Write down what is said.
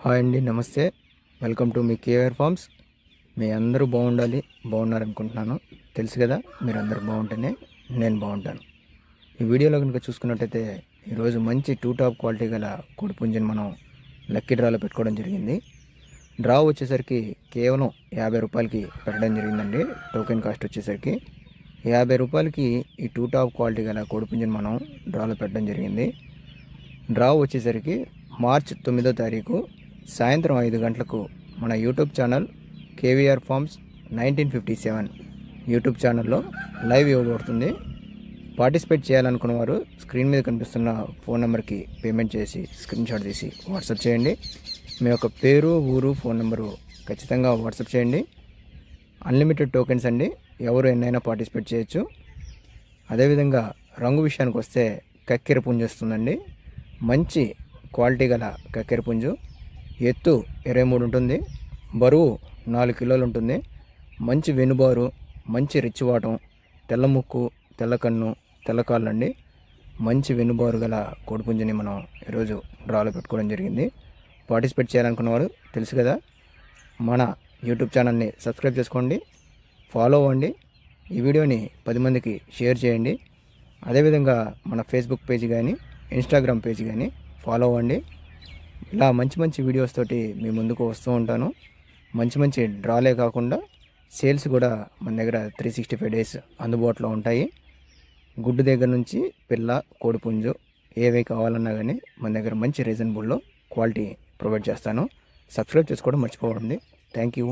Hi అండి, నమస్తే. Welcome to మీ కేఆర్ ఫార్మ్స్. మీ అందరూ బాగున్నారనుకుంటున్నాను. తెలుసు కదా, మీరు అందరూ బాగుంటేనే నేను బాగుంటాను. ఈ వీడియోలో కనుక చూసుకున్నట్టయితే ఈరోజు మంచి టాప్ క్వాలిటీ గల కోడిపుంజని మనం లక్కీ డ్రాలో పెట్టుకోవడం జరిగింది. డ్రా వచ్చేసరికి కేవలం 50 రూపాయలకి పెట్టడం జరిగిందండి. టోకెన్ కాస్ట్ వచ్చేసరికి 50 రూపాయలకి ఈ టాప్ క్వాలిటీ గల కోడిపుంజని మనం డ్రాలో పెట్టడం జరిగింది. డ్రా వచ్చేసరికి మార్చి 9వ తారీఖు సాయంత్రం 5 గంటలకు మన YouTube channel KVR farms 1957 YouTube ఛానల్లో లైవ్ ఇవ్వబడుతుంది. పార్టిసిపేట్ చేయాలనుకున్న వారు స్క్రీన్ మీద కనిపిస్తున్న ఫోన్ నెంబర్కి పేమెంట్ చేసి స్క్రీన్ షాట్ తీసి వాట్సాప్ చేయండి. మీ యొక్క పేరు, ఊరు, ఫోన్ నెంబరు ఖచ్చితంగా వాట్సాప్ చేయండి. అన్లిమిటెడ్ టోకెన్స్ అండి, ఎవరు ఎన్నైనా పార్టిసిపేట్ చేయొచ్చు. అదేవిధంగా రంగు విషయానికి వస్తే కక్కెర పుంజు వస్తుందండి. మంచి క్వాలిటీ గల కక్కెర పుంజు. ఎత్తు 23 ఉంటుంది, బరువు 4 కిలోలు ఉంటుంది. మంచి వెనుబారు, మంచి రిచ్చివాటం, తెల్ల ముక్కు, తెల్ల కన్ను, తెల్ల కాళ్ళు అండి. మంచి వెనుబారు గల కోడిపుంజని మనం ఈరోజు డ్రాలో పెట్టుకోవడం జరిగింది. పార్టిసిపేట్ చేయాలనుకున్న వారు తెలుసు కదా, మన యూట్యూబ్ ఛానల్ని సబ్స్క్రైబ్ చేసుకోండి, ఫాలో అవ్వండి. ఈ వీడియోని 10 మందికి షేర్ చేయండి. అదేవిధంగా మన ఫేస్బుక్ పేజ్ కానీ ఇన్స్టాగ్రామ్ పేజ్ కానీ ఫాలో అవ్వండి. ఇలా మంచి వీడియోస్ తోటి మీ ముందుకు వస్తూ ఉంటాను. మంచి డ్రాలే కాకుండా సేల్స్ కూడా మన దగ్గర 365 డేస్ అందుబాటులో ఉంటాయి. గుడ్డు దగ్గర నుంచి పిల్ల, కోడిపుంజు ఏవే కావాలన్నా కానీ మన దగ్గర మంచి రీజనబుల్లో క్వాలిటీ ప్రొవైడ్ చేస్తాను. సబ్స్క్రైబ్ చేసుకోవడం మర్చిపోకండి. Thank you.